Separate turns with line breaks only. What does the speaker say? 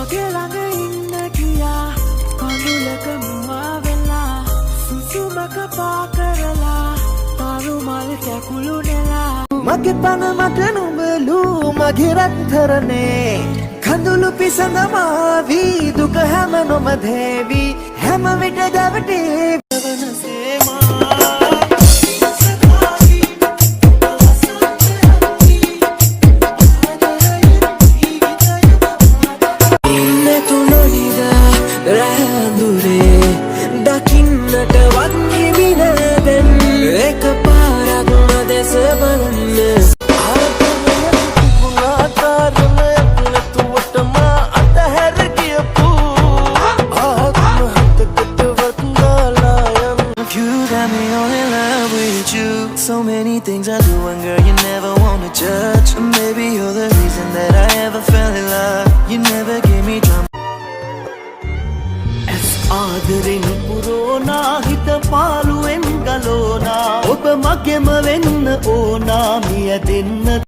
මගේ ළඟ ඉන්න කියා කඳුලක මුවා වෙලා සුසුමක පා කරලා තරු මල් කැකුළු නෙලා මගේ පන මට නුඹලු මගේ රත්තරනේ කඳුළු පිසඳ මාවී දුක හැම නොමදේවි හැම විට දවටේ වනසේමා
So many things I do and girl you never wanna judge. Maybe you're the reason that I ever fell in love. You never gave me drama.
as ආදරෙන් පුරෝනා හිත පාළුවෙන් ගලෝනා ඔබ මගෙම වෙන්න ඕනා මිය දෙන්න